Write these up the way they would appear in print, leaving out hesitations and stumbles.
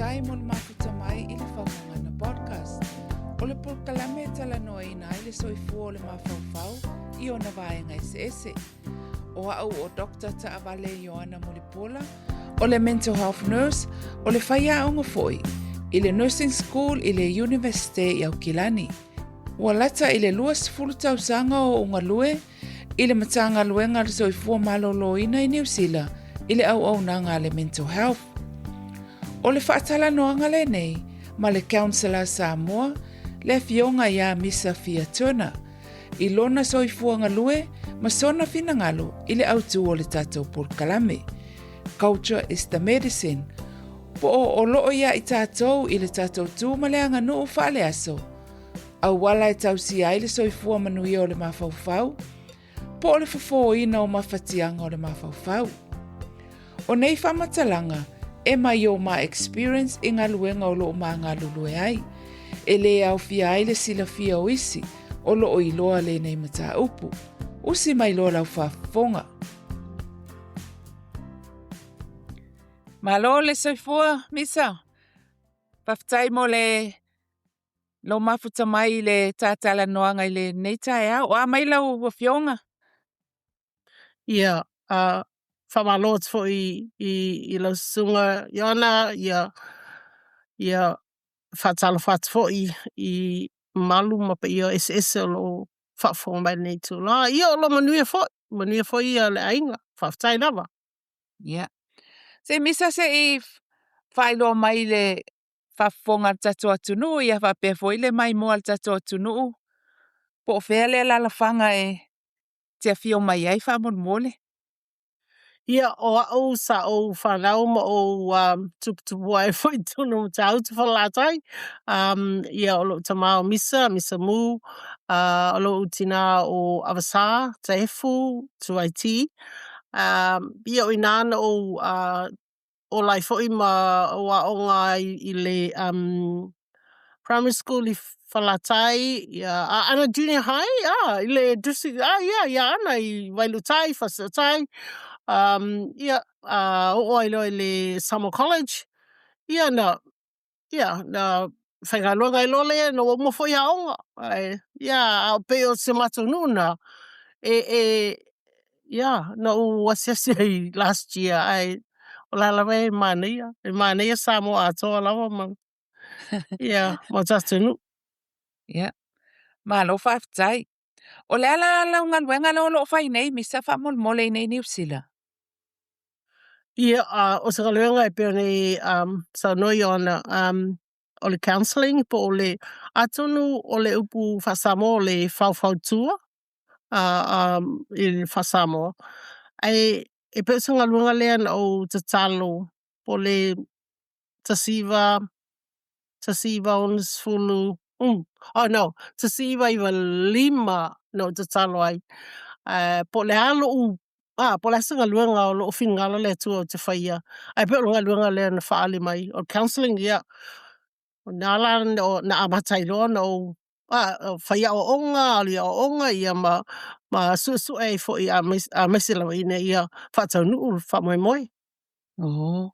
whaftai mo le mafuta mai i le whaumangana podcast. O le pulkalame tala noa ina i le soifua o le mawhauwhau i o na vaenga ese. O au o Dr. Taavale Ioana Molipola, o le mental health nurse, o le whaia onga foi, i le nursing school i le university i Aukilani. Ua lata i le luas fulu tausanga o unga lue, i le matanga luenga le soifua malolo ina i New Zealand, i le au nanga le mental health. O le whaatala noanga le nei, ma le counsellor Samoa, le fionga ia Misa Fia Turner, i lona soifua ngalue, ma sona fina ngalo i le autu o le tatou pulkalame. Culture is the medicine. Po o loo ia i tatou i le tatou tu ma le anga nuu whaale aso. Au wala e tausi ai le soifua manui o le mawhauwhau. Po o le fafo ina o mawhatianga o le mawhauwhau. O nei whamatalanga, e mai o ma experience i ngā luenga o loo maa ngā lulue ai. E le au fia ai le sila fia o isi, o loo i loa le nei mata upu. Usi mai loa lau whafonga. Malo le soifua, Misa. Paftai mo le lo mafuta mai le tātala noanga i le neitai au. O mai lau wafionga. Ia, whamalot fo i la sunga iona, ia whatala what fo i malu mapa ia SS lo whafong mai nei tu. La, ia lo manuia fo i le ainga, whaftai lava. Yeah. Se Misa se i whailo mai le whafonga tato atunu, ia whapea fo i le mai mua tato atunu. Po whea le lalawhanga e te fio mai ai whamon mole. Ia, o au sa o whanau ma o tuputupu ai fo i tunu tau tu whalatai. Ia o lo tamao Misa Mu, o lo utina o Avasa, Taefu, Tuaiti. Ia o inana o lai fo i ma o aonga i le primary school i whalatai, ana junior high, i le district, ia ana i Wailutai, Whasatai, o ailo i le Summer College, na whaingaluanga i lole, no mo fo i aonga, a pe o se matununa, na o wasiasi last year, o lalawe e mania Samoa atoa lawa man. Mo tatunu. Yeah. Malo whaftai. O le ala ngan wenga lo whai nei, Misa whamon mole nei New Zealand. Ia, o se kaluenga e peo nei sa noi ona o le counselling po o le atunu o le upu whasamo o le whau tua i le whasamo. E peo se ngaluenga lean o te talo po le tasiva onas fulu. Tasiva iwa 5 no te talo ai. Po le alo po le asa ngaluenga o lo whingala le tua o te whaia. Ai pe o ngaluenga le na whaale mai. O counselling, ia. O nala na amatai roa o whaia o onga, alia o onga, ia ma su e fo i a mesila ina ia whatau nuu whamoe. Oh.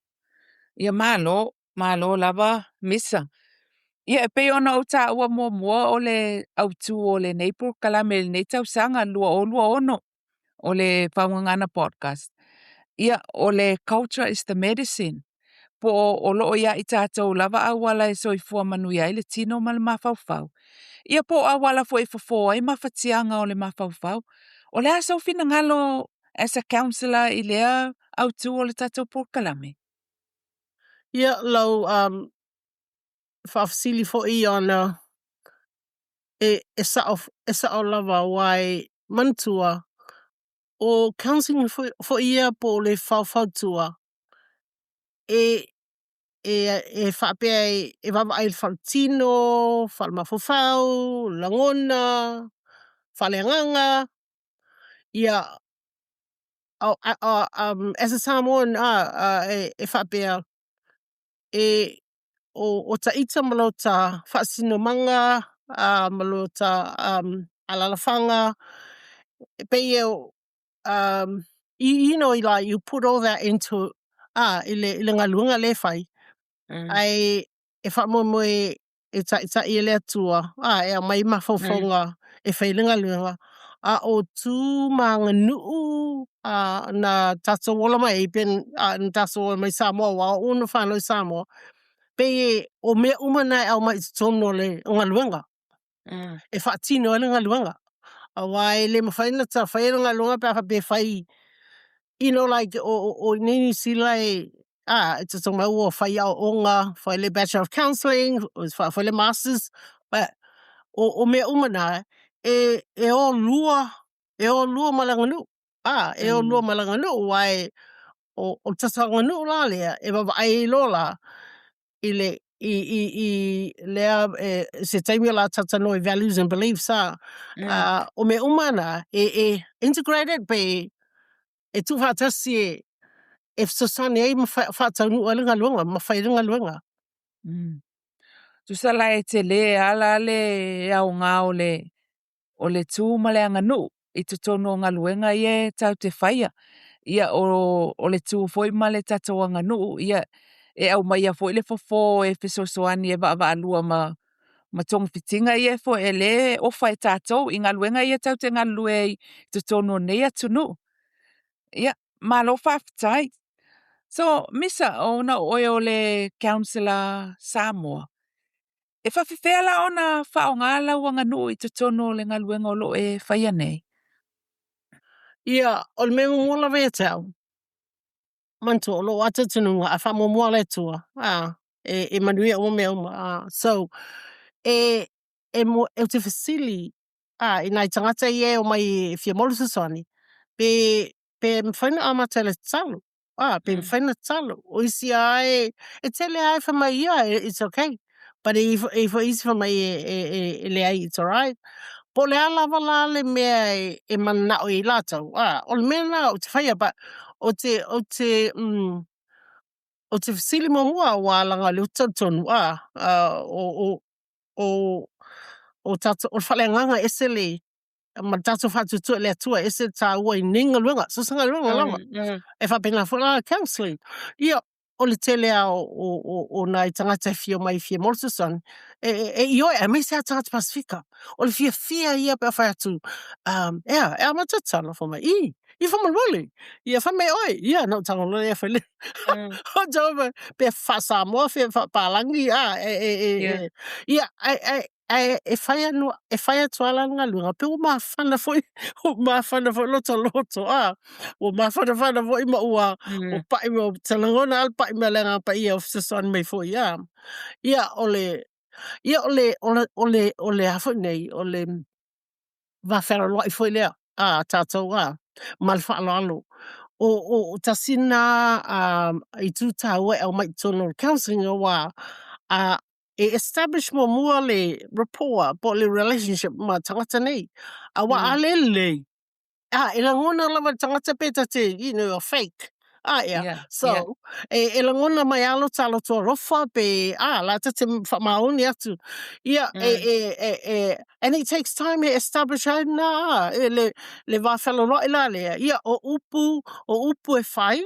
Ia malo lava Misa. Ia e pe ona o ta ua mua o le autu o le Naples kalame le nei tausanga lua ono o le whaungangana podcast. Ia o le culture is the medicine. Po o loo ia i tātou lava awala e soifua manui ai le tino ma le mawhauwhau. Ia po awala fo e fofo ai mawhatianga o le mawhauwhau. O le aso fina ngalo as a counsellor i lea autu o le tātou pōkalame. Ia lau whafsili fo i ana e sa o lava wai mantua o counselling fo ia po le whautua e whapea e wawa ai whautino, whalmafofau, langona, whaleanganga, ia as a Samoan e whapea o ta ita malo ta whaasinomanga, malo ta alalafanga, pe you put all that into i le ngaluanga le whai. ai e whamoe e ta i lea tua. E a mai mawhauwhaunga e whailinga lunga. A o tū maanga nuu na tata wala mai pen na tata wala mai Samoa wa o una whanau Samoa. Pe o mea umana au mai tono le ngaluanga. E whaatino ele ngaluanga. A wai le mawhaina ta whaira ngaluanga pe a pe whai. Like o nini sila it's a song o whai au onga, whai le Bachelor of Counselling, whai le Masters, but o mea umana e o lua malanganu. E o lua malanganu wai o tasa nganu la lea e baba ai lola i lea se taimi la tata noi values and beliefs o mea umana e integrated pe e tu whaatasi e fsosani ai whaatau nu alinga luanga, mawhairinga luanga. Tusa la e te le ala le au ngā o le tū male anga nu i tu tono ngā luenga i e tau te whaia. Ia o le tū foi male tato anga nu ia e au mai a foi le fofo e fisosoani e wa alua ma tong fitinga i e fo e le o whai tatou i ngā luenga i e tau te ngā lue i tu tono nei atu nu. Ia, malo whaftai. So, misa o na oe o le counsellor Samoa. E whawhiwhea la o na whaongala wanga nu i te tono le ngā luenga o lo e whaia nei. Ia, o le mea mula vea tau. Manto, o lo ata tununga, a wha mua le tua. E manuia o mea uma. So, e te fasili, i nai tangata i e o mai fia molu sasoni. Pe mwhaina amata le talo. Pe mwhaina talo. O isi ai, e tele ai whamai ia, it's okay. But if isi whamai e le ai, it's alright. Po le ala wala le mea e mana o i lātou. O le mea na o te whaia, but o te fasili mamua wa langa le utatonu. O tata, o whale nganga ese le ma tatu whatutu le atua ese tā ua I ninga luenga. So sanga luenga lama. E whapena whala counselling. Ia, o le tele o nai tangata fio mai fia moltuson. E ioi, e me se a tangata Pasifika. O le fia ia pe a whai atu. E a matatala fo mai. I whamalwale. Ia whamei oi. Ia, no tangolo e whale. O jova, pe whasamoa fia whapalangi. Ia, e whai atu alanga lunga. Pe o mawhana foi. O mawhana foi loto. O mawhana foi ma ua. O pai mo talangona al pai me lenga pa ia of seson me foi. Ia, ole hafo nei. Ole whawhera loi foi lea. Tātou mal whaalo. O tasina I tūtāua au mai tono counselling o wā. E establish mo mua le rapport po le relationship ma tangata nei. A wa ale lei. E langona lava tangata peta te, a fake. Yeah. So, e langona mai alo talo to rofa pe, la te whamaoni atu. Yeah, and it takes time to establish na, le wawhelo roi la lea. Yeah, o upu e whai.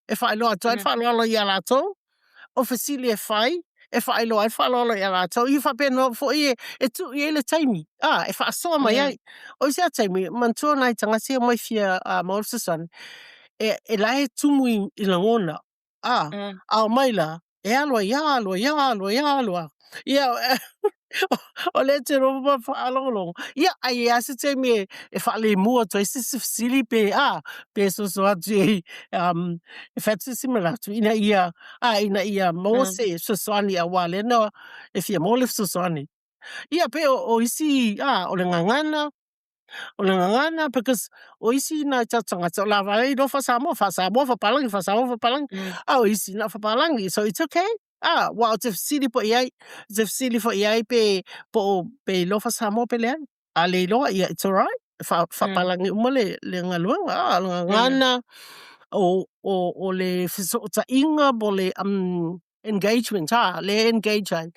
E whai loa to, e whai loa I alato. O fasili e whai. E whai loa, e whai loa I alato. I whapeno fo I e tu I le taimi. E wha soa mai ai. O isi a taimi, mantua nai tangasi o mai fia Morrison. E lae tumu I langona. Ao maila. E aloa, ia aloa. Ia, o le te roba whaalongolong. Ia, ai ase te me e whale mua to. Ese se fasili pe, pe so atu e whatu simaratu. Ina ia mo se so soani a wale. No, e fia mo le so soani. Ia, pe o isi, o le ngangana. O le ngangana, because o isi na tangata o la wale no whasamoa whapalangi. O isi na whapalangi, so it's okay. Wa o te fasili po iai. Te fasili po iai pe lo whasamoa pe leai. A le loa, yeah, it's alright. Whapalangi umale le ngaluanga. Ngangana, o le fisota inga, bo le engagement, le engagement.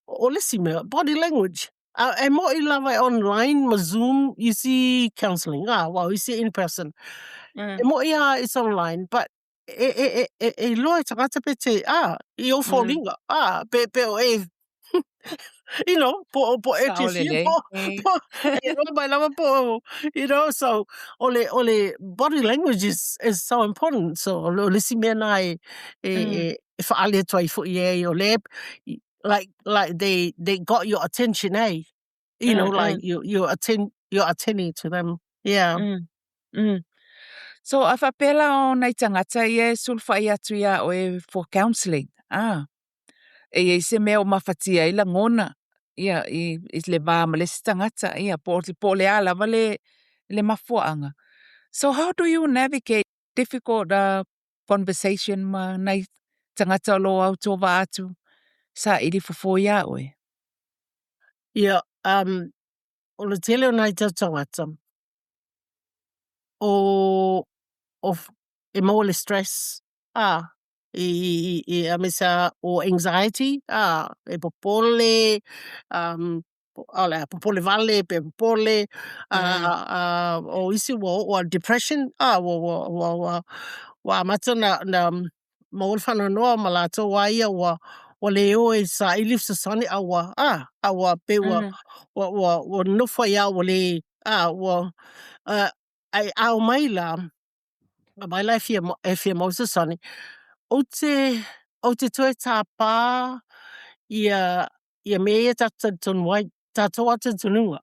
O le sime, body language. E mo I lava online, ma Zoom, you see counselling. Wow, you see in person. E mo it's online, but e loa tangata pe te, I o fōlinga, pe o po e te fia, Saolele. e loa mai lava po, so ole body language is so important, so ole si mea nā e whaale tua I fo I o le, like they got your attention, like you're attending to them, yeah. So a whapela o nei tangata I e sulfa I atu ia o e for counselling. E se mea o mawhatia I la ngona. Ia, I le vā ma le tangata. Ia, po le ala ma le mafuaanga. So how do you navigate difficult conversation ma nei tangata o lo au tō wā atu sa ili fofo ia oe? Ia, o le tele o nei tau tangata. E mo le stress, I amesa o anxiety, e popole, popole vale, pe popole, o isi o depression, wa mata na mo whana noa ma la tō waia wa le o e sa ilif sa sani awa pe wa nufa ia wa le, ai au mai la, mai la e fia mo sa sani, o te toe tā pā ia mea tata tunwai, tātou ata tununga.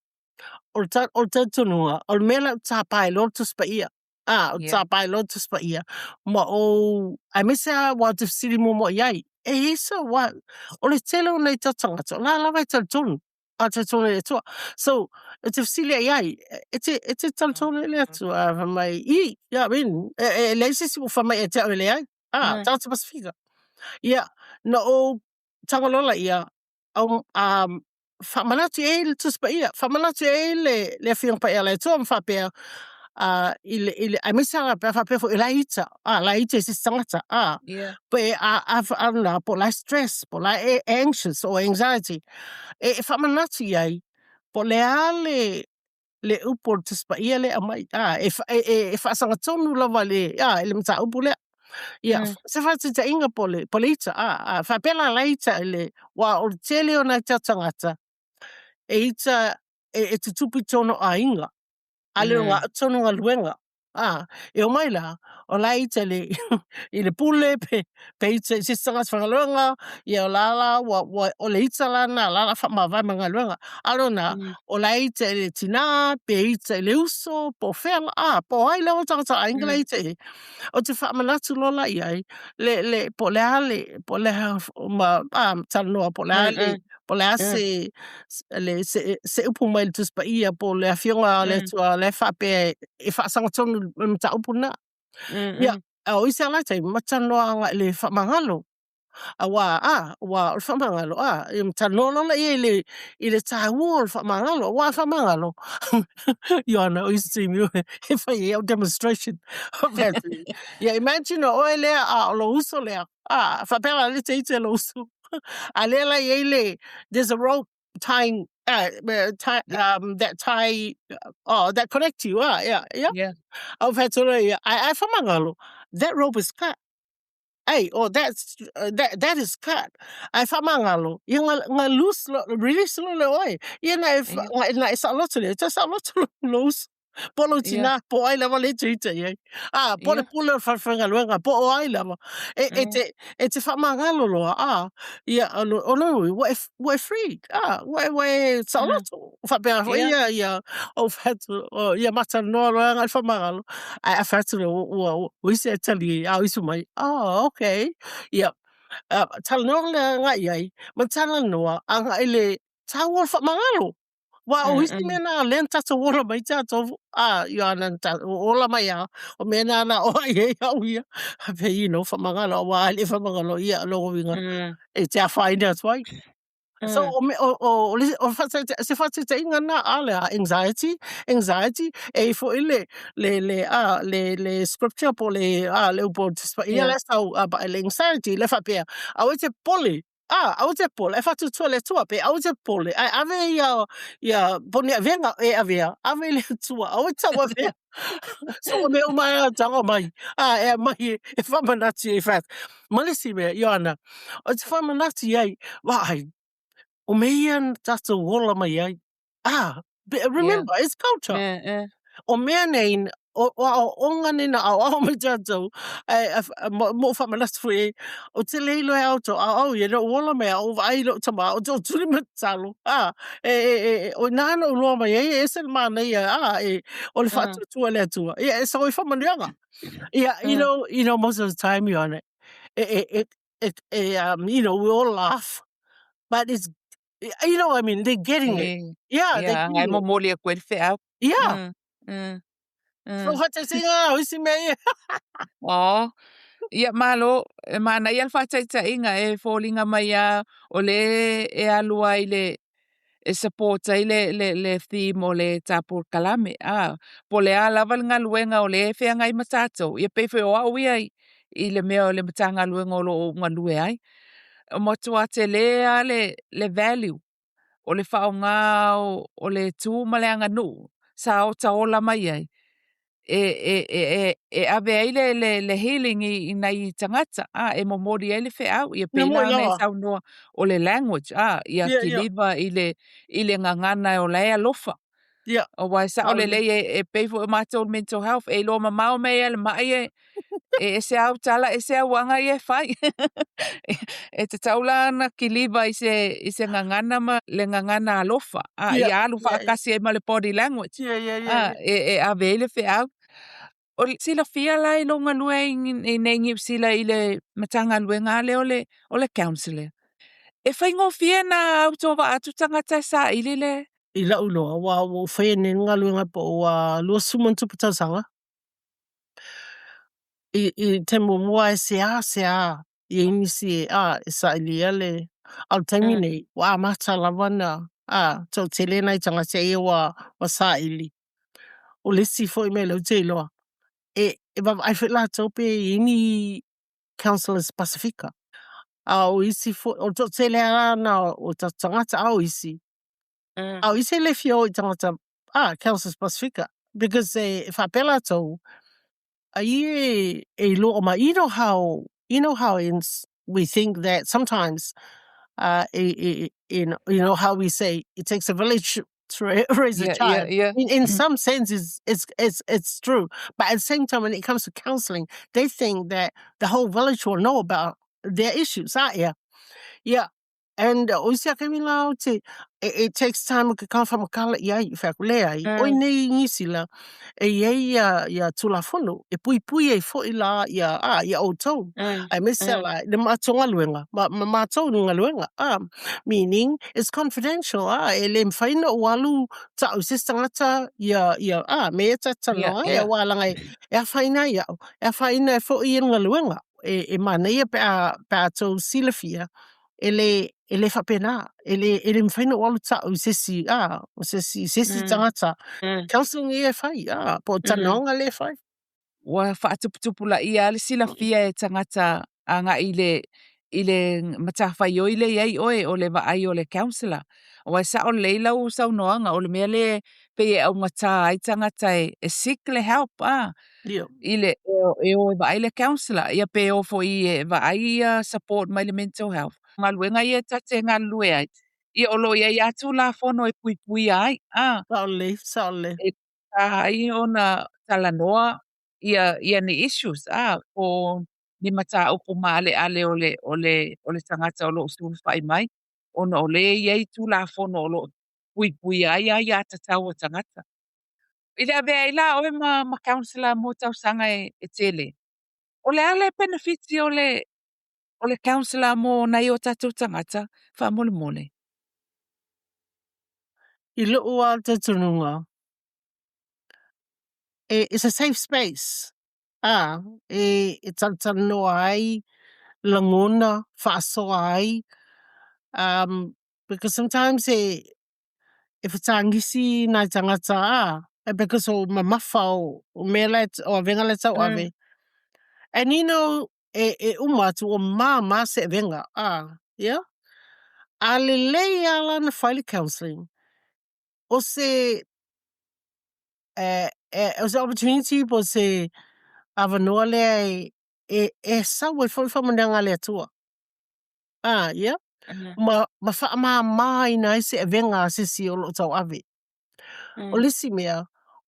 O ta tununga, o mea la tā pā e lotus pa ia. O tā pā e lotus pa ia. Ma o, ai mesa wa te siri mo iai. E isa wa, o le tele o nei ta tangata, la lawa e ta tunu. Ta tunu e tua. So, e te sili iai, e te ta tunu e le atua, mai I, leisi si mo whamai e te au le ai. Tangata Pasifika. Ia, na o tangalola ia, whamanatu e le tuspa ia, whamanatu e le whiong pa ia le tua mwhapea, ai misanga pe whapea fo I la ita, la ita e si tangata, pe po la stress, po la anxious or anxiety, e whamanatu iai, po le le upo le tuspa ia le amai, e whaasanga tonu lava le mta upo le, Ia, se whatu te inga pole ita, whapela la ita ele, wa o tele o nei tangata, e ita, e te tupi tono a inga, ale o ngā tono ngā luenga, e o mai la, o la ita le, I le pule, pe ita, se tangata whangaluenga, I o lala, o le ita lana, lala whamawai ma ngā luenga, alo na, o la ita le tina, pe ita le uso, po whela, po ai lewa tangata a inga la ita e, o te whamanatu lola iai, po le ma, tanoa, po le se upu mai le tuspa ia, po le whionga le tua, le whape, e whaasanga tonu mta upu na. Ia, o isi alai tai, matanoa anga le whamangalo, wa o whamangalo, I matanoa lola I le tāua o whamangalo, wa whamangalo. Iona, o isi timi, e whai au demonstration. Ia, imagine o e lea, o lo uso lea, whapela le te ite lo uso. A lea la I there's a rope tying, that connect you, yeah. Au whatura, ai whamangalo, that rope is cut. Hey, that is cut. Ai whamangalo, ia ngā loose, release lo le oi. Ia na sa lotu le, ta sa lotu lo uso. Polo tina, po ai lava le tuita iai. Pole pule whawhangaluenga, po o ai lava. E te whamangalo loa, ia, ono, wa free, wa sa lotu. Whapea, ia, o whatu, ia mata noa roa ngai whamangalo. Ai whatu, o isi e tali, isu mai, okay. Ia, tala noa ngai iai, ma tala noa, anga ele, taua whamangalo. Wa o isi mena len tata ola mai tata Ioana ola mai o mena na o ia ia pe whamangalo wa ale whamangalo ia logo winga e te a find out why so se whatu te inga na ale anxiety e fo ile le scripture po le upo ia le sau le anxiety le whapea au e te pole au te pole, e fatu tua le tua pe, au te pole, ai ave ia poni venga e avea, ave le tua, au te wa vea. So o me umai a tanga mai, e mai e whamanati e fat. Malisi me, Ioana, o te whamanati ai, wai, o me ian tato wola mai ai. Yeah. Remember, it's culture. Yeah. O mea nei, o ngane na au me tātou, mo whamanatu fui, o te leilo e auto, au ia no wola mea, o vai lo tama, o tō turi matalo, o nāna o loa mai, e se mana ia, o le whātua tua le atua, e sa oi whamanianga. Yeah, you know, most of the time you're on it, you know, we all laugh, but it's, you know, I mean, they're getting it. Yeah, they're Yeah, ngai getting mo it. moli a koe le whea. Yeah. So Mm. what they say, oh, si me. Oh, ia malo, mana ia whataitainga e fōlinga mai a o le e alua i le e supporta i le theme o le tāpur kalame. Po le a lava ngā luenga o le e whea ngai matato. Ia pewe o au ia i le mea o le matanga luenga o lo ngā lue ai. O motua te lea le value o le whaonga o le tū maleanga nu. Sa o ta ola mai ai. E ave ai le healing i nei tangata. E momori ai le wheau. Ia No more peila nei loa. sau noa o le language. Ia Yeah, kiliva i le ngangana o lea lofa. Yeah. O wai sa o le lei e peifo e mātou mental health. E lo mamau mea le mai e se au tala e se au anga i e whai. E te taula ana kiliva i se ngangana ma le ngangana alofa. I alu whakakasi e ma le body language. Yeah. E ave le wheau. O sila fia lai longa lue i nengi sila i le matanga lue ngā le o le counselor. E whaingo fia na au tōwa atu tangata sa ili le. I lau loa, wa whaene ngā luenga po lua suman tuputausanga. I te mua e se a, i inisi e sa ili ale, al taimi nei, wa mata lawana, tau te lena i tangata e wa sa ili. O lesi fo i me lau te iloa. E ai whetla taupe i ini Councillors Pacifica. Au isi fo, o tau te lea na o ta tangata au isi. Au isi le fio i tangata, Councillors Pacifica. Because e whapela tau, you know how we think that sometimes you know how we say it takes a village to raise a child. Yeah. In some senses it's true, but at the same time when it comes to counseling they think that the whole village will know about their issues, yeah. And it takes time to come from a kala ia oi nei ngisila ia tulafono e pui e fo ila ia o tau ai mesela le matonga luenga ma tonga luenga meaning it's confidential e le mfaina o alu ta o sistangata ia me ta no ia wala ngai e faina ia e faina fo ia luenga e mana ia pa to silafia ele whapena, ele mwhaina o alu ta o sesi tangata. Counselling e whai, po tanaonga le whai. Wa whaatuputupula ia le sila fia e tangata anga i le matawhai o ile iei oe o le vaai o le counsellor. Wa sa o leila o sau noanga o le mea le pe e au ngata ai tangata e seek le help, ile e o vaai le counsellor. Ia pe o fo i e vaai support mai le mental health. Ngā luenga ia tate ngā lue ai. Ia olo ia atu la fono e pui ai. Saole. E ai ona talanoa ia ni issues o ni mata upu male ale ole tangata o lo sulu fai mai ona ole ia tu la fono o lo pui ai ia tatau o tangata. Ile ave ai la o ma counselor mo tau sanga e tele. Ole ale benefits ole counselor mo nai o tatu tangata fa mole. I loo a te tununga. It's a safe space. E tantano ai, langona, whaaso ai. Because sometimes if it's angisi nai tangata because o mamafa o melet o venga leta o ave. And you know, umatu o mama se venga, yeah? a lelei ala na file counseling. O se opportunity po se avanoa lea sa wai fo mananga le tua. Yeah. Ma fa ma ina se evenga sisi o lo tau ave. O lisi mea,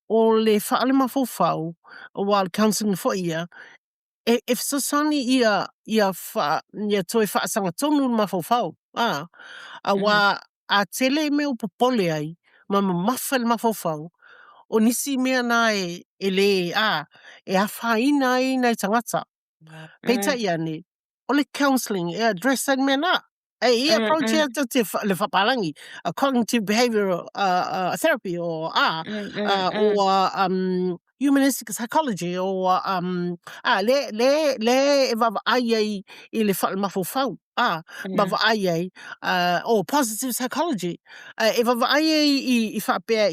o le fa ale mafofau, o wal counseling fo ia, if sasani ia toi fa sanga tonu mafofau. Wa a tele me o popole ai, ma mafal mafofau. O nisi mea na e le e a whaina ai nei tangata. Peita ia ne, o le counseling, e address an mea na. E approach ia te le whapalangi, a cognitive behavioral therapy, or humanistic psychology, or le e vava ai I le wha mafofau. Vava ai or positive psychology. E vava ai I whapea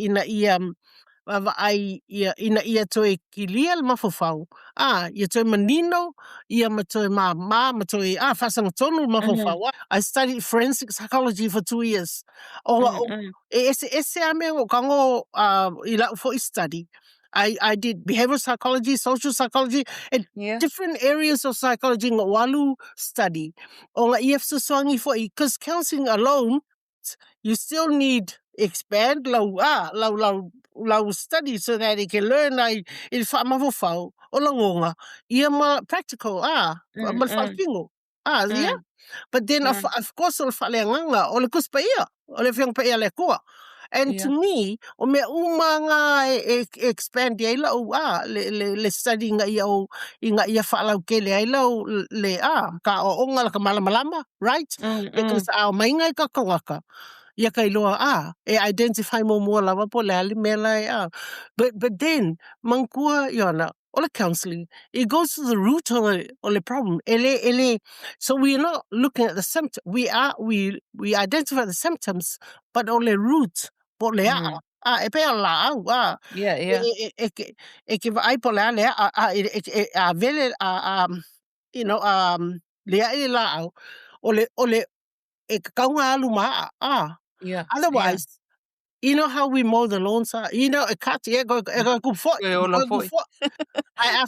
vava ai ina ia toi kilia le mafofau. Ia toi manino, ia matoi ma matoi whasanga tonu mafofau. I studied forensic psychology for 2 years. Ese ame o kango I lau for study. I did behavioral psychology, social psychology, and different areas of psychology nga walu study. O nga IF saswangi for because counseling alone, you still need expand lau study so that it can learn I il fa mafofau o langonga ia ma practical malfalkingo yeah. But then of course o faleanga o le kuspaia o le fiang paia le koa. And to me, o me umanga expand ia lau le study nga ia whaalau kele ai lau le ka o onga la ka malamalama, right? Because ao mainga ka kawaka. Ia kai loa e identify mo mua lava po le ali mela but then mangkua yona o le counseling it goes to the root of the problem ele so we are not looking at the symptom we identify the symptoms but o le root po le e pe la e ke vai po le ale a vele you know le ai la o le e kaunga alu ma otherwise, you know how we mow the lawns? You know, a cat, go for I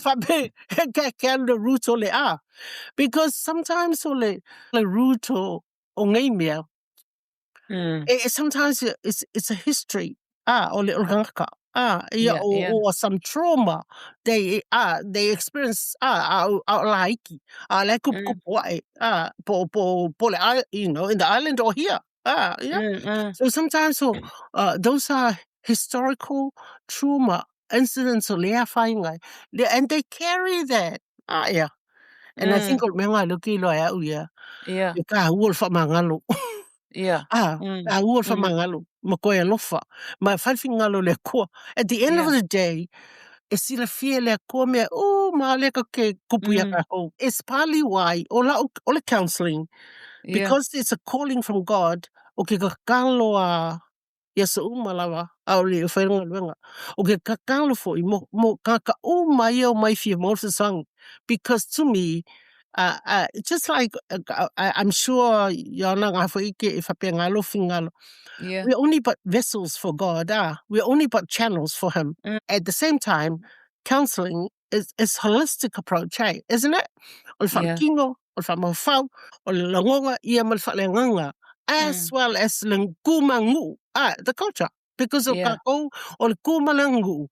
can the root ole because sometimes ole the root or ngamia. Sometimes it's a history. Ole organka. Or some trauma they experience like you know in the island or here. So sometimes those are historical trauma incidents and they carry that. And I think menga luki lo ka wolf mangalo. Wolf mangalo makoya lofa. Ma falfingalo le ko. At the end of the day, esila fie le ko me ma le ka ke kupuya ka ho. It's partly why ola counseling. Because it's a calling from God, okay, kakalo yasa umalawa auli oferenga luenga. Okay, kakalo fo mo kaka umayo my fear more song. Because to me, just like I'm sure yana ngafoike if a pengalo fingalo. We're only but vessels for God. We're only but channels for Him. At the same time, counseling is holistic approach, isn't it? Kingo, mafau, langonga, ia malfalenganga, as well as lengumangu, the culture. Because of kako, or kumalangu.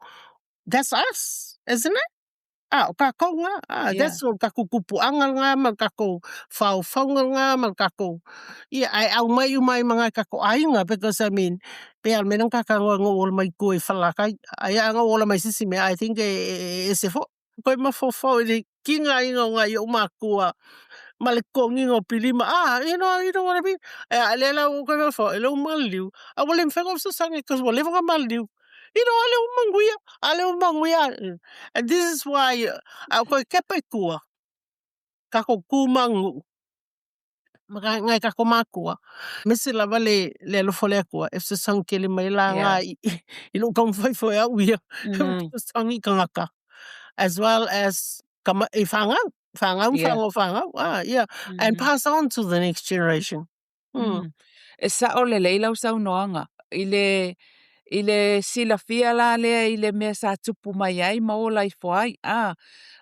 That's us, isn't it? Kako nga. That's what kako kupuanga nga, magkako fau-faunga nga, magkako. Yeah, au may mga kako ay nga, because I mean, pero menang kakangwa nga wala may kuy falakay. Ay nga wala may sisime, I think isifo. Koy mafofo, kinga nga yung makuha. Malikong yung pilima. You know what I mean? Alela ko koy mafo, ilo maliw. Walim fengo sa sangit, kasi wala nga maliw. You know, ale manguya. And this is why ako kepekua. Kako kumangu. Ngay kako makua. Misi la vale le lo folekua. If se sang kele mai la nga ilo kong fai fo ya uya. Sangi kangaka. As well as fangau. Yeah. And pass on to the next generation. E sa o le leilau sau noanga. I le silafia la lea i le mea sa tupu mai ai ma o lai foai.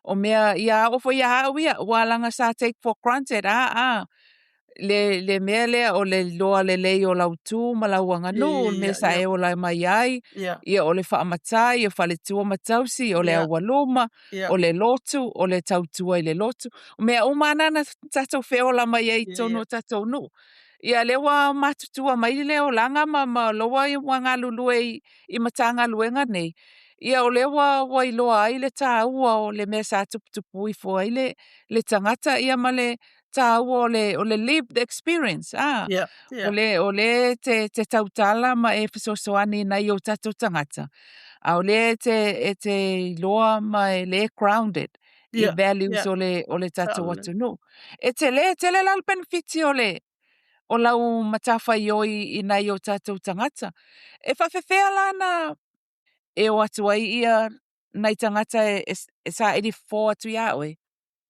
O mea ia ofo ia hawia, walanga sa take for granted. Le mea lea o le loa le lei o lau tū ma lau anga no, mea sa e o lai mai ai. Ia o le whaamatai, o whale tua matausi, o le awaloma, o le lotu, o le tautua i le lotu. O mea umana na tatou whiola mai ai tono tatou no. Ia lewa matutua mai leo langa ma loa I wanga lulue I matanga luenga nei. Ia o lewa wailoa ai le tāua o le mea sa tupu I fo ai le tangata ia ma le tāua o le lived experience. O le te tautala ma e fisosoani nai o tatou tangata. O le te loa ma e le grounded. I values o le tatou atu no. E te le lalpen fiti o lau matawhai oi I nai o tātou tangata. E whawhewhea lana e o atu ai ia nai tangata e sa 84 atu ia oi.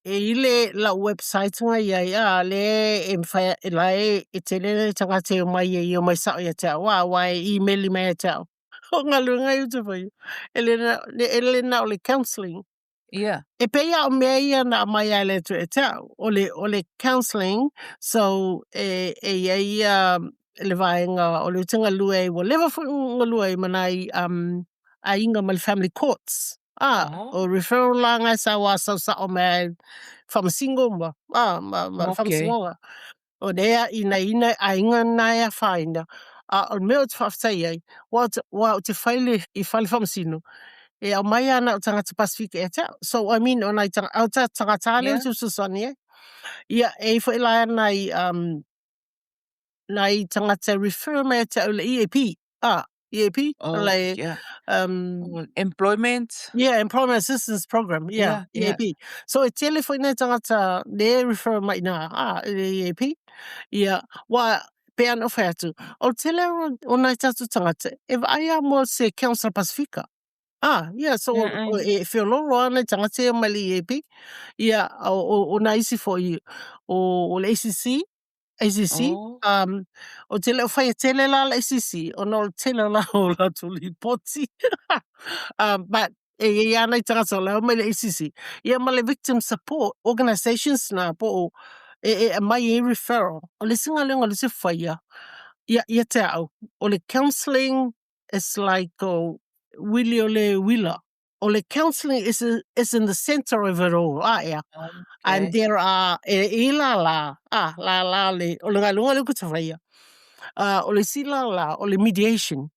E ile la website nga ia le e mwhai e lai e tele tangata o mai o mai sao ia tau. Wa email I mai tau. O ngā luenga I uta whai. Ele na o le counselling. E peia o mea ia na mai ai le tu e tau. O le counselling, so ia le vaenga o le utinga lue o lewa whunga lue manai a inga ma le family courts. O referral langa sa wa sa o mea whamasingo ma. Ma whamasingonga. O dea ina a inga na ia whaina. O mea o te whaftai ai. Wa o te whaile I whaile whamasino. E au mai ana o tangata Pasifika e tau. So, I mean, o nai tangata leo tu susani e. Ia, e fo ila nai tangata refer me tau le EAP. EAP. Employment. Employment Assistance Program. EAP. So, e tele fo ina tangata le refer mai na. EAP. Ia, wa pe ano whaiatu. O tele o nai tatu tangata. E aia mo se Council Pasifika. So e whioloro ana tangata mai le EAP. Ia, o na isi fo I o le ACC. O tele o whai tele la le ACC. O no tele la o la tuli poti. But e ana tangata o la mai le ACC. Ia ma le victim support organizations na po mai e referral. O le singa lenga le se whai ia te au. O le counselling is like Willy ole willa. Ole counseling is in the center of it all. And there are la le ole ngalunga le kutawaya. Ole sila la ole mediation.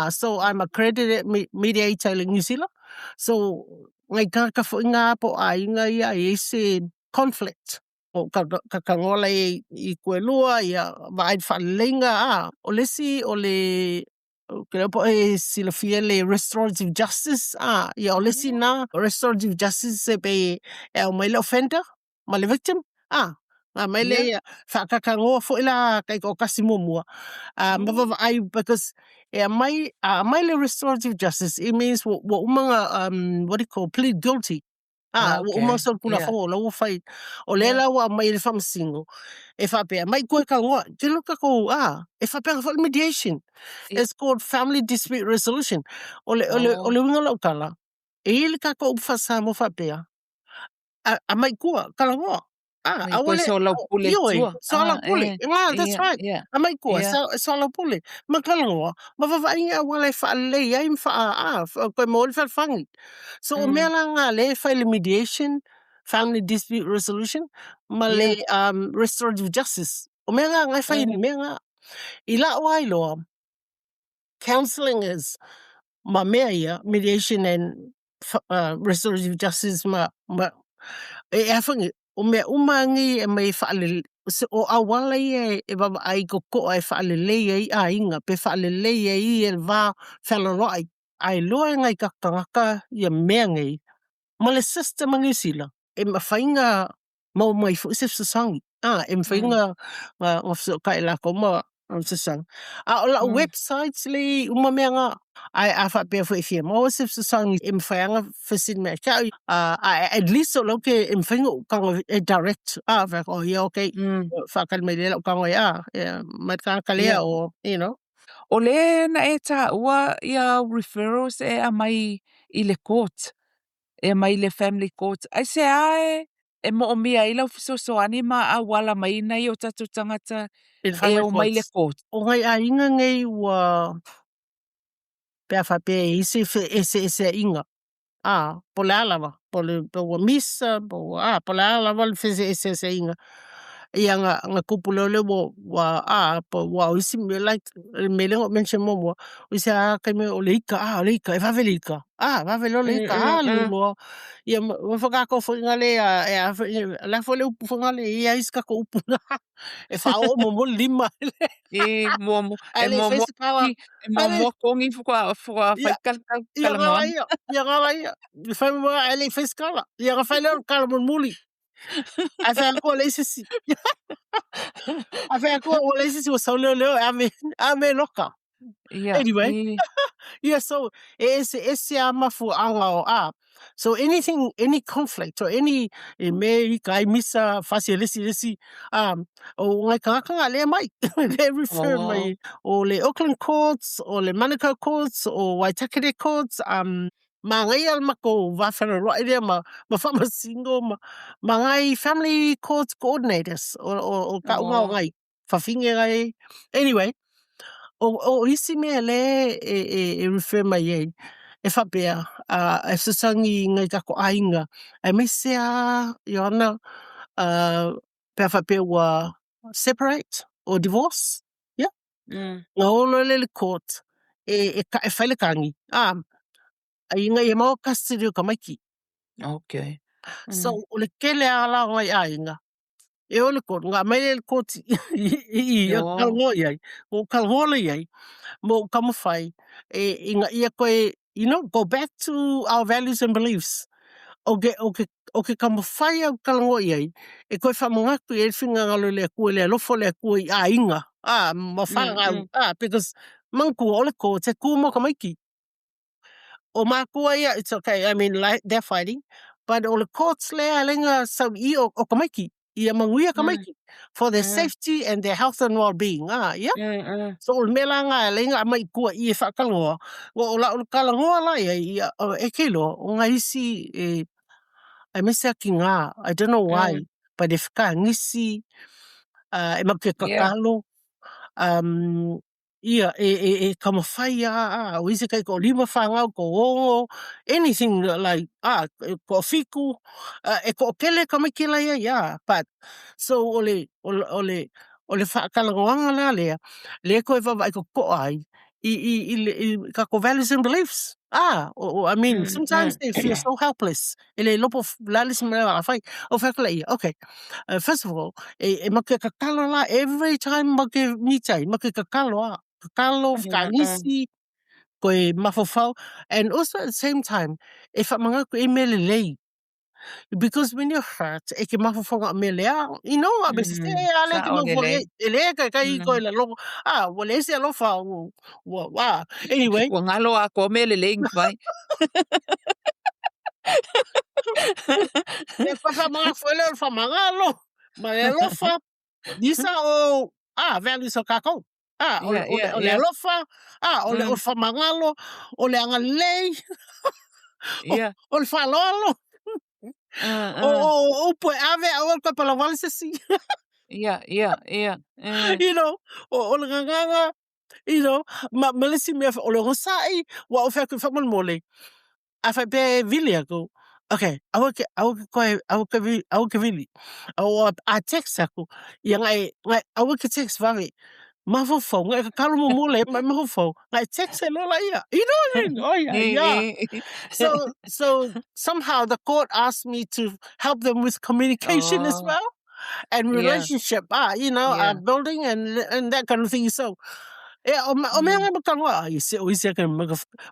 So I'm accredited mediator in New Zealand. So ngai ka fo inga po inga ia ese conflict. O ka ngola I koe lua ia vai whalenga ole si ole kaya po sila le restorative justice. Ia ole si na restorative justice se pe o mai le offender, ma le victim. Mai le whakakangoa fo ila kai ko kasi mumua. Because mai le restorative justice, it means what umanga, what do you call, plead guilty. Wa umang sol pula fo la wo fight. O le la wa mai le whamasingo. E whapea, mai koe ka ngoa, te luka ko, e whapea ka mediation. It's called family dispute resolution. O le winga lau kala, e ili ka ko upwhasa mo whapea. A mai kua, kala ngoa. So lau pule tua. So lau pule. That's right. A mai kua, so lau pule. Ma kala ngoa, ma wawaiinga wale whaalei, ai koe mōli whalwhangi. So o mea la ngā le whaile mediation, family dispute resolution, ma le restorative justice. O mea ngā ngai whaini, mea ngā. I la wai loa, counselling is ma mea ia, mediation and restorative justice ma e awhangi. O mea umangi e mai whaalele, o awala e wawa ai ko ai whaalele ai inga, pe whaalele ai e wā whalaroi. Ai loa ngai kakangaka ia mea ngai. Ma le system New Zealand, e mawhainga mau mai fu isef sasangi. E mawhainga ngā whaso kai lako ma o se sang. A o la Mm. websites le uma mea nga ai a fa pe fo e fia. Mo se sang im fanga fasin me ka at least o lo ke im fingo ka direct va o ya okay. Mm. Fa ka me le ka ya ma ka ka le Yeah. o you know. O le na e tā ua ia referrals e a mai i le court. E mai le family court. Ai se ae e mo o mia i lau fisosoani ma a wala mai nei o tatu tangata In e family o mai le courts. court. O ngai a inga ngai wa pe fa pe isi ese inga. Po le alava, po misa, po le alava le fese ese inga. Ia nga kupule le po wa isi me like me le mention mo isi kai me o le ika, e va ve le ika. Va ve lo le ika, lulo. Ia mo fa ko fo ngale la fo le upu fo ngale ia iska ko upu. E fa o mo lima. E mo Ale fese kawa. e mo kongi fua fai Ia kalangoan. ia fai mo ele fez kala ia ga fai le kala mo muli a fai ko le sisi a fai ko le sisi o sa le ame loka Ia. anyway yeah so esse amafu anga o so anything any conflict or any me kai misa facility o ngai kanga le mai they refer mai o le Auckland courts o le Manukau courts o Waitakere courts mangai al mako wafana right there ma fama single ma ngai family courts coordinators o ka unga ngai fafinge ngai anyway o isi mea le e refer mai ei e whapea e sasangi ngai kako ainga e me sea Iona pea whapea wa separate or divorce yeah ngā ono le court e whaile kangi a inga e mau custody o ka maiki Okay. so o le kele ala ngai ainga e o le court ngā mai le court i kalngo iai o kalngola iai mo kama fai inga ia koe go back to our values and beliefs o ke kama fai au kalango iai e koe whamangaku e whinga ngalo le kua le lofo le kua i a inga ma whanga because mangku o le ko te kua mo ka maiki o mā kua ia it's okay I mean like they're fighting but o le courts le alenga sau I o ka maiki ia manguia ka maiki for their safety and their health and well-being yeah so o mela nga lenga mai kua I whakalangoa o la o kalangoa la ia e kilo o nga isi ai mesa ki ngā I don't know why but if ka ngisi e make kakalo ia kama whai o isi kai ko lima whangau ko ongo anything like ko fiku e ko kele kama kila ia but so ole whakalangoanga la lea ko e wawai ko ai I kako values and beliefs I mean sometimes they feel so helpless ele lopo lalis mera whai o whakalai okay first of all e make kakalo la every time make mitai make kakalo whakangisi koe mawhawhau and also at the same time e whamanga ko e mele lei because when you're hurt e ke mawhawhau ngā mele a me se ale ke mawhawhau e le kai koe la loko wale se alofa anyway Ua ngalo a ko mele leing vai. e whamanga whele o whamanga lo ma le alofa disa o values o kako o le alofa o le whamangalo o le anga lei o le whalolo o poe ave o ka palawale se si you know o le nganga you know ma malisi me o le hosai wa o whaku whaman mole a whai pe vili ako okay awake vili o a text ako ia ngai awake text vave mawhawhau ngai ka kalo mo mole mai mawhawhau ngai text e lola ia you know what I mean so somehow the court asked me to help them with communication as well and relationship you know building and that kind of thing so o mea ngai makalua isi o isi aka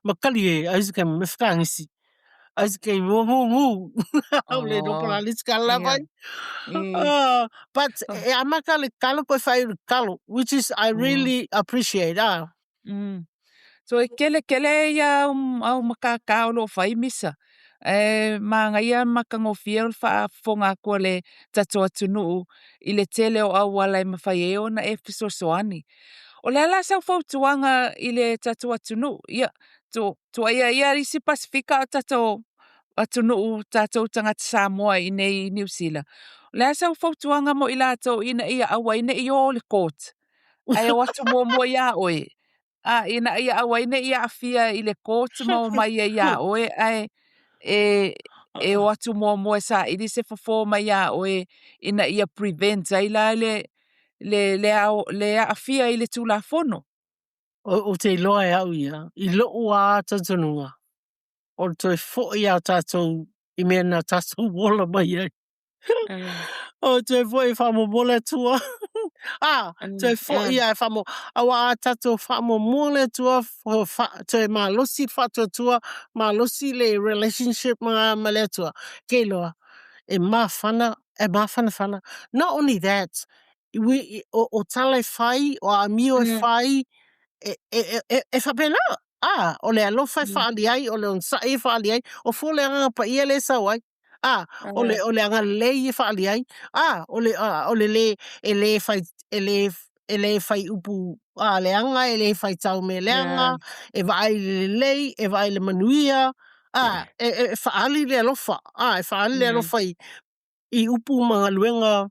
makali isi ka mewhakangisi As kay mo. Ole no Oh, palalis kala iya. pai. I. But Oh, amakali kalo pa fai kalo, which is I oh. really appreciate. So kele ia au makakao lo fai misa. Manga ia makangofia o whaafonga kua le tato atunu I le tele o au wala mawhai e o na soani. O le ala sau fautuanga I le tato atunu. Ia, to ia isi Pasifika o tato atunu tato tangata Samoa I nei New Zealand. O le ala sau fautuanga mo I lato ina ia awa ina I o le court. Ai o watu mua ia oe. Ina ia awaine ia afia I le court mo mai ia oe ai e o atu mo sa I se fofo mai ia oe ina ia prevent ai la le afia I le tulafono. O te loa e au ia, I lo ua tatanunga. O te fo ia tatou, I mea na tatou wola mai ai. O te fo I whamo mole tua. Te fo ia e whamo, awa a tatou whamo mole tua, te ma losi whatua tua, ma losi le relationship ma le tua. Kei loa, e mawhana. Not only that, o tala whai, o a mio e whai, e whapena. O le alofa e whaali ai, o le on sa e whaali ai, o fo le anga pa ia le sa wai. O le anga lei e whaali ai. O le le, e le whai upu, le anga, e le whai tau me le anga, e vai le lei, e vai le manuia, e whaali le alofa, e whaali le alofa I upu mga luenga,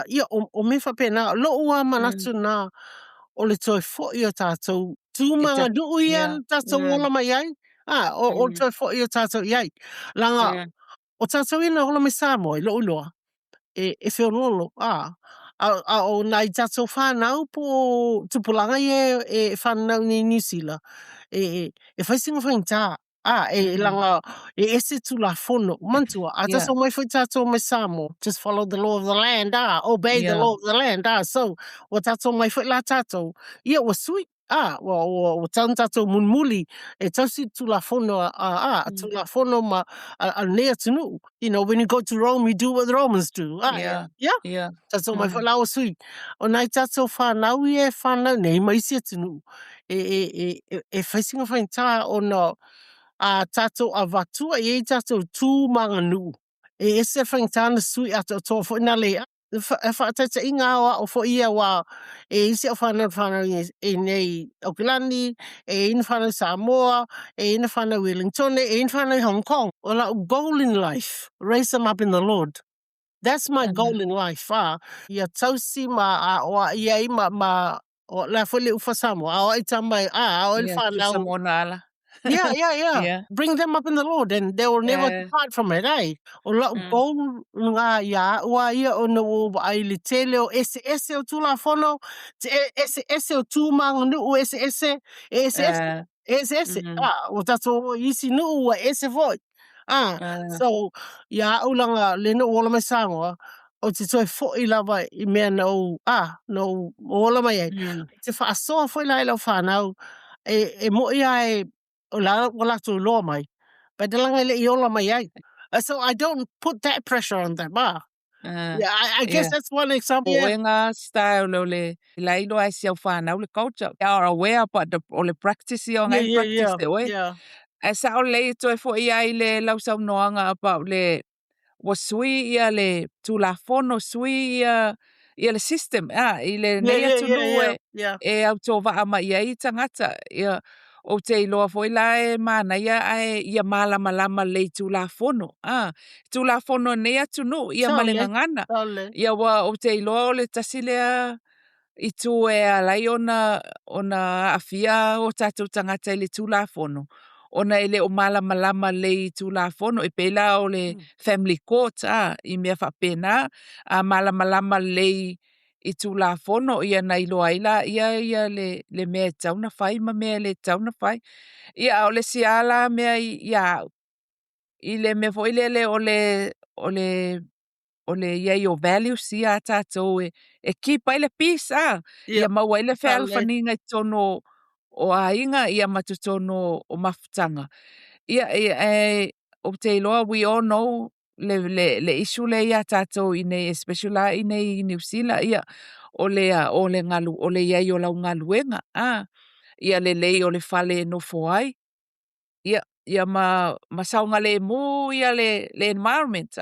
ia o me whapena, lo ua manatu na, o le toi fo I o tātou, tū mga nuu ian tātou ola mai ai, o le toi fo I o tātou iai. Langa, o tātou ina ola me Samoa, lo uloa, e whiololo, o nai tātou whanau po tupulanga e whanau ni New Zealand, e whaisinga whainta, langa, e ese tu la fono, mantua, a taso mai whai tātou mai Samoa, just follow the law of the land, obey the law of the land, so, o tātou mai whai la tātou, ia wa sui, o tātou tātou munmuli, e tausi tu la fono, tu la fono ma, a nea tunu, you know, when you go to Rome, you do what the Romans do, yeah. Tātou mai whai lao sui, o nai tātou whanau I e whanau, nei mai sia tunu, e whaisinga whainta o no, a tātou a watua I e tātou tū mga nuu. E ese whaingtana sui ato tō fo ina lea. E whaatata inga awa o fo ia wā. E isi o whanau e nei Auckland, e ina whanau Samoa, e ina whanau Wellington, e ina whanau Hong Kong. O la goal in life, raise them up in the Lord. That's my goal in life. Ia tausi ma o ia I ma o la fole ufa Samoa. O I tamai, o I whanau. Yeah. Bring them up in the Lord and they will never depart from it, O la go nga ia ua ia o no ai le tele o ese o tula fono, ese o tu mang nu ese. O tato isi nu ese foi. So ia ulanga le no ola mai sangoa. O te toi fo I lava I mea no ola mai ai. Te whaasoa foi lai lau whanau. E mo ia o la tu lo mai. But the langa le I ola mai ai. So I don't put that pressure on them. I guess that's one example. O nga style le lai lo ai sia whanau le culture. They are aware but the o le practice I o ngai practice te oe. Sa o le toi fo I le lau sau noanga about le wa sui ia le tulafono sui ia le system I le nei atu no e au tō waa ma ia I tangata ia o te iloa foi la e mana ia malama le tulafono tulafono nei atu no ia malengangana ia wa o te iloa o le tasilea I tu e alai ona afia o tātou tangata I le tulafono ona ele o malama le tulafono e pela o le family court I mea whapena a malama le I tulafono ia na iloa ila ia le mea tauna whai ma mea le tauna whai ia o le siala mea ia I le mea fo ile o le ia I o values ia tātou e kipa I le peace ia maua I le whea alwhaninga I tono o ainga ia matutono o mafutanga. Ia o te iloa, we all know le isu le ia tātou i nei, especially la i nei New Zealand, ia o le ngalu, o le iai o lau ngaluenga, ia le lei o le fale no foai, ia ma saunga le mu, ia le environment,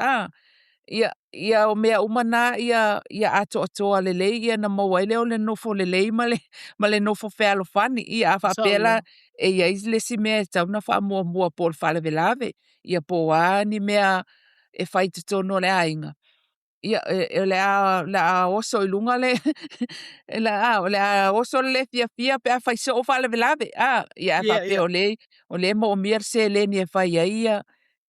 ia o mea umana, ia ato atoa le lei, ia na maua ile o le nofo le lei, ma le nofo fealo fani, ia a whapela, ia le si mea tau na wha mua po le fale velave, ia po ni mea e whai tutono le ainga. Ia le a oso i lunga le le a oso le fia pe a whai so o fale velave, ia a whapea o le mo o mier se le ni e whai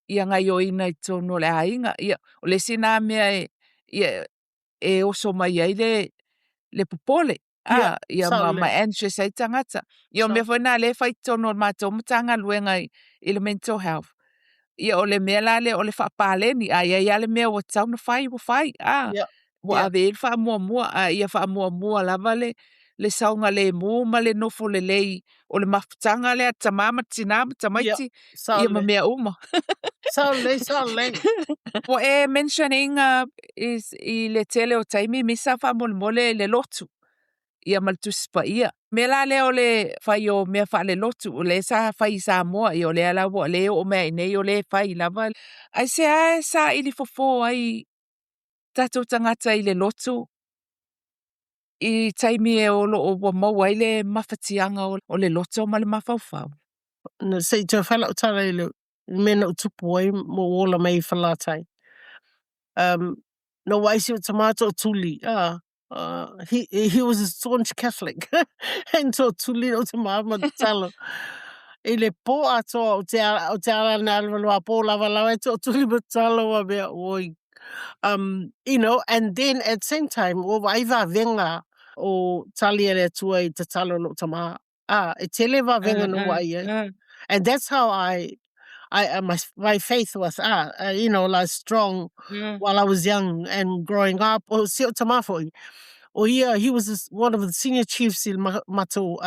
ia ngai o ina i tono le ainga, ia o le sina mea e oso mai ai le popole, ia ma anxious ai tangata. Ia mea whaina le whai tono mātou matanga luenga i le mental health. Ia o le mea la o le whapaleni, ia le mea o tau na whai, wa ave il wha mua, ia wha mua lava le saunga le mu, ma le nofo le lei, o le mafutanga le atamama tinama tamaiti, ia ma mea uma. Saule. Po mentioning is I le tele o taimi misa wha mole le lotu. Ia maltuspa ia. Me la le o le whai o mea wha le lotu, o le sa whai sa moa, I o le ala o le o mea nei o le whai lava. Ai se sa ili fofo ai tatou tangata I le lotu. I taimi e o lo mau ai le mawhatianga o le loto ma le mawhauwhau. Na sei te whala o tala I le mena o tupu ai mo ola mai whalatai. No waisi o tamato o tuli. He was a staunch Catholic. And so tuli o tamama talo. I le po atoa o te ala na alwalua po lava lawa o tuli mo talo wa mea oi. You know, and then at the same time, o waiva venga o tali ele tua I te talo no tama. E tele va venga no wai. And that's how my faith was, you know, like strong while I was young and growing up. O Sio Tamafoi. Oh yeah, he was one of the senior chiefs in Mato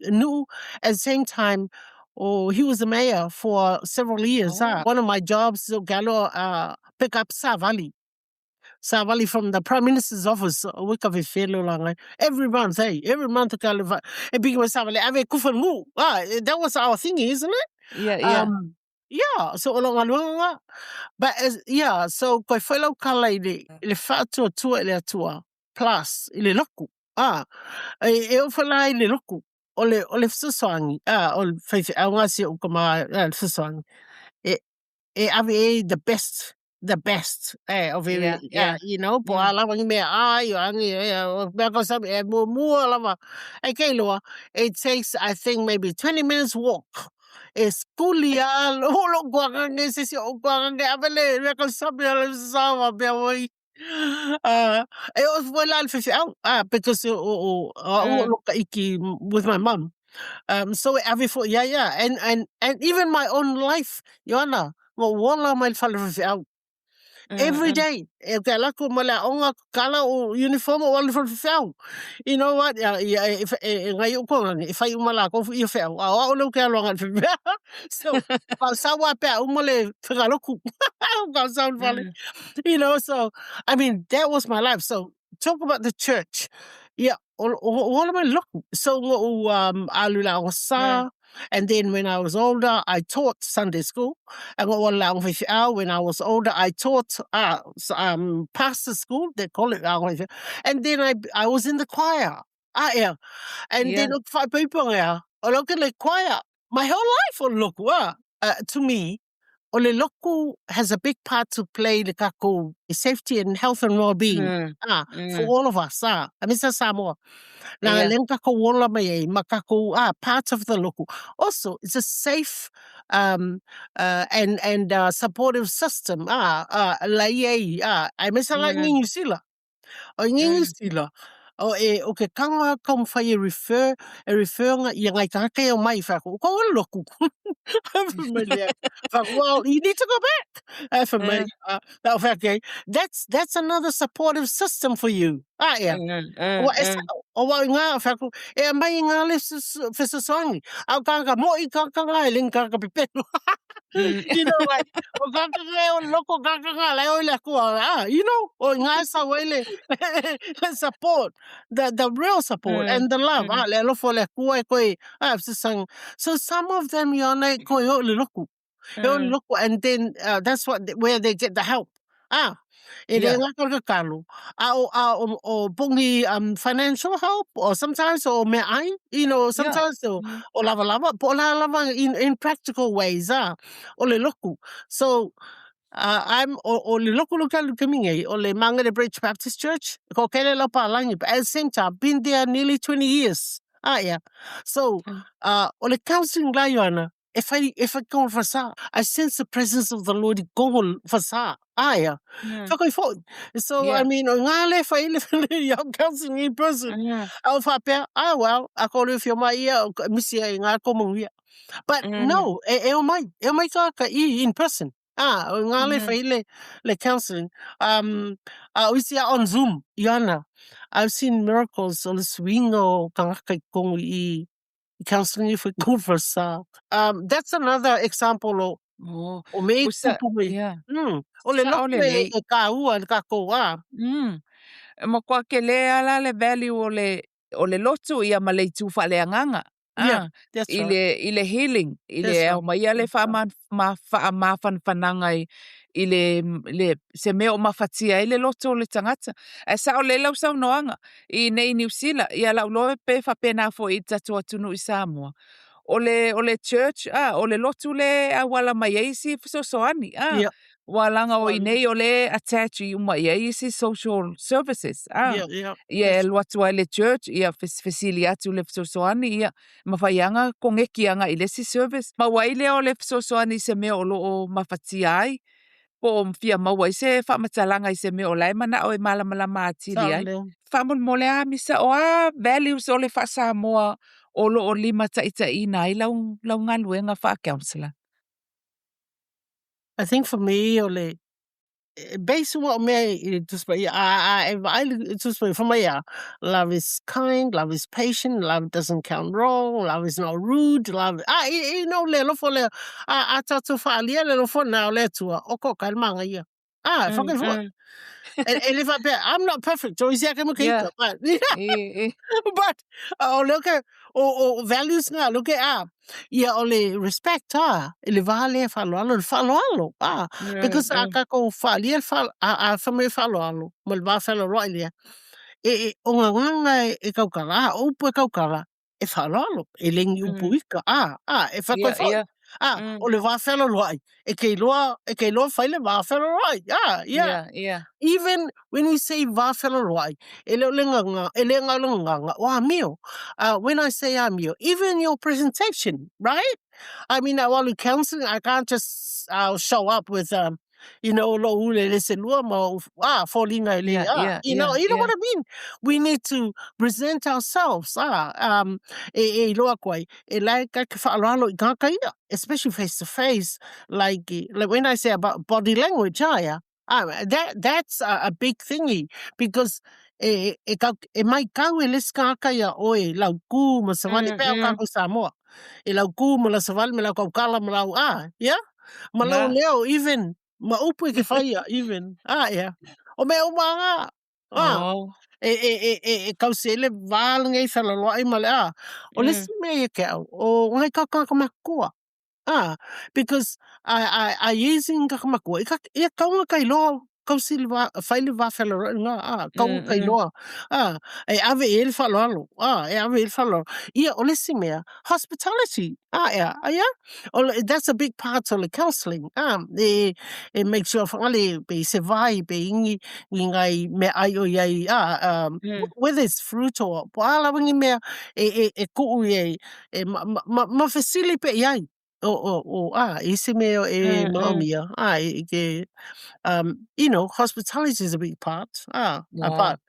Nu. At the same time, he was the mayor for several years. One of my jobs, Galo, pick up Savali from the Prime Minister's office. Every month, every month, that was our thing, isn't it? Yeah, so but so koi whalau kala le whātua tua le atua plus le loku. E o whala le loku o le whasusangi. O le whaiwhi au ngasi o kama le whasusangi. E ave the best of every, you know, po alawangi mea yo angi, mea ko sabi, mua lava. E kei loa, it takes, I think, maybe 20 minutes walk. Es kulia, holo guagange, sisi o guagange, avele, mea ko sabi, ala sawa, mea wai. E o wala alfifi au, because loka iki with my mum. So every for and even my own life, Yona. Well, wala mai whalafifi au. Every day. E ka lako mala onga kala o uniform o whalafifi au. You know what? Ngai o konga, e whai umala ko I whau. O leo ke aloanga whifi. So, pao sawa pe umale whakaloku. Pao sawa whale. You know, so, I mean, that was my life. So, talk about the church. Yeah, all of my look. So, alula o sa. And then when I was older, I taught Sunday school. And when I was older, I taught pastor school. They call it. And then I was in the choir. And then five people look at the choir. My whole life, to me, Ole Loku has a big part to play the kako safety and health and well-being for all of us. Mr. Samoa. Now, part of the Loku. Also, it's a safe and supportive system. I miss a like New Zealand. New Zealand. Okay, kanga kom whai refer nga I ngai kake o mai whako. Ko loku. Familiar. Well, you need to go back. Familiar. Okay. That's another supportive system for you. Wa o wa nga whako. E mai nga le whesasongi. Au kanga mo I kanga e ling kanga pipeno. You know, like, o kakanga o loko kakanga lai o le kua, you know, o ngā sa wele le support, the real support and the love, le lofo le kua e koe, sisang. So some of them, yana koe o le loko. And then that's where they get the help. Yeah. O bungi financial help, or sometimes or me ai, you know, sometimes o lava po lava in practical ways. O le loku. So I'm o le loku lokalu kamingai o le Mangere Bridge Baptist Church. Ko kele la palangi, but at the same time, been there nearly 20 years. Yeah. So o le counseling la yana. If I go for sa, I sense the presence of the Lord go for sa. Yeah. So I mean, ngale fa ile young counseling in person. Alpha pair. Well, I call if you're my ear, Missy but no, e mai ka in person. Ngale fa ile le counseling. We see on Zoom, Yana. I've seen miracles on the swing or kangaka kong I counseling if we go for sa. That's another example o me kupume. O le loke e ka ua ka ko wa. Ma kwa ke le ala le value o le lotu ia ma le tu fa le anganga. Yeah, that's right. I le healing, i le au mai le fa ma fananga i le se meo mafatia i le loto o le tangata. E sa o le lau sau noanga i nei New Zealand, ia lau loe pe fa pena fo i tatu atunu i Samoa. O le church, o le lotu le wala mai eisi so soani. Walanga o nei o le attach I uma eisi social services. Ia luatu ai le church, ia fesili atu le soani, ia mawhaianga kongekianga I le si service. Ma waile o le soani se mea o loo mafatia ai. Po fia maua se whamatalanga I se mea o lai mana o malamalama atili ai. Whamon mole a misa o values o le whasa moa o loo lima taita ina I lau ngaluenga wha counselor. I think for me, ole, based on what me just for me, love is kind, love is patient, love doesn't count wrong, love is not rude, love. You know, le for le tatu fa le for now le tua oko kalmanga ia. Fucking for. And if I'm not perfect, so is but look at values nga look at only respect ele vale falo because aka ko fali fa me falo mal va falo roilia o nga e kaukala o pu kaukala e falo e lengi upuika e fa ko o le va falo roi e ke lo fa le va falo roi yeah. Even when we say va falo roi when I say mio, even your presentation, right? I mean, while we counseling, I can't just show up with you know, you know what I mean? We need to present ourselves. Especially face to face, like when I say about body language, that's a big thingy because e mai kau e leska kaya oe lau ku ma savali pe ka ko Samoa e lau ku ma la savali me lau kala ma lau ma lau leo even ma upu ke faya even o me o manga kau se le val ngai fela lo ai ma le o le si me ke o ngai ka makua because I using ka makua e ka kai lo kau silva faile va fela nga kau kai lo e ave el falalo e ave el falalo ia o le si me hospitality that's a big part of the counseling it makes sure fale be se vai be ingi ngai me ai o ai whether it's fruit or pala wingi me e ku e ma facility pe ai isi me e mamia you know, hospitality is a big part. But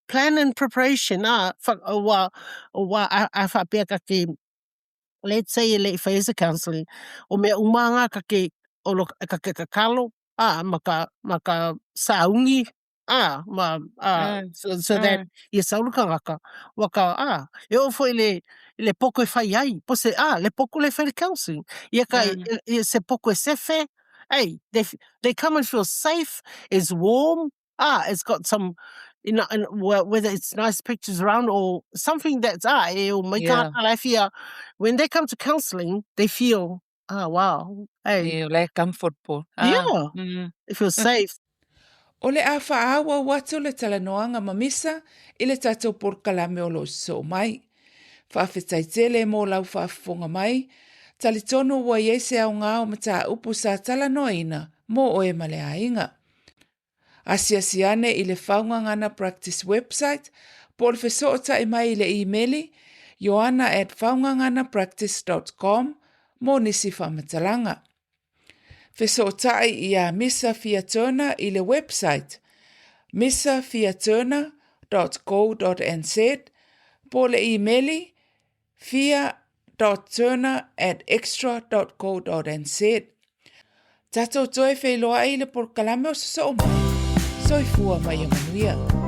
plan and preparation. Let's say late phase counseling. O me umanga kake kakalo. Maka saungi so that ia sauluka ngaka waka e o foi le poko e fai ai po se le poko le fai counseling ia kai se poko e sefe hey they come and feel safe, it's warm, it's got some and whether it's nice pictures around or something that's when they come to counseling they feel wow, hey, like comfortable. they feel safe. O le a whaawa watu le talanoanga mamisa i le tatou porkalame o lo so mai. Whaafetai tele mō lau whaafonga mai, talitonu wa iese au ngā o mata upu sa talanoina mō o e male ainga. Asiasiane i le whaunga ngana practice website, po le whesoota i mai i le e-maili, joanna@whaunganganapractice.com mō nisi whamatalanga. Whesotai i a Misa Fia Turner i le website misafiaturner.co.nz po le e-maili fia.turner@extra.co.nz. Tatou toe whailoa i le porkalame o so mai. Soifua mai o manuia.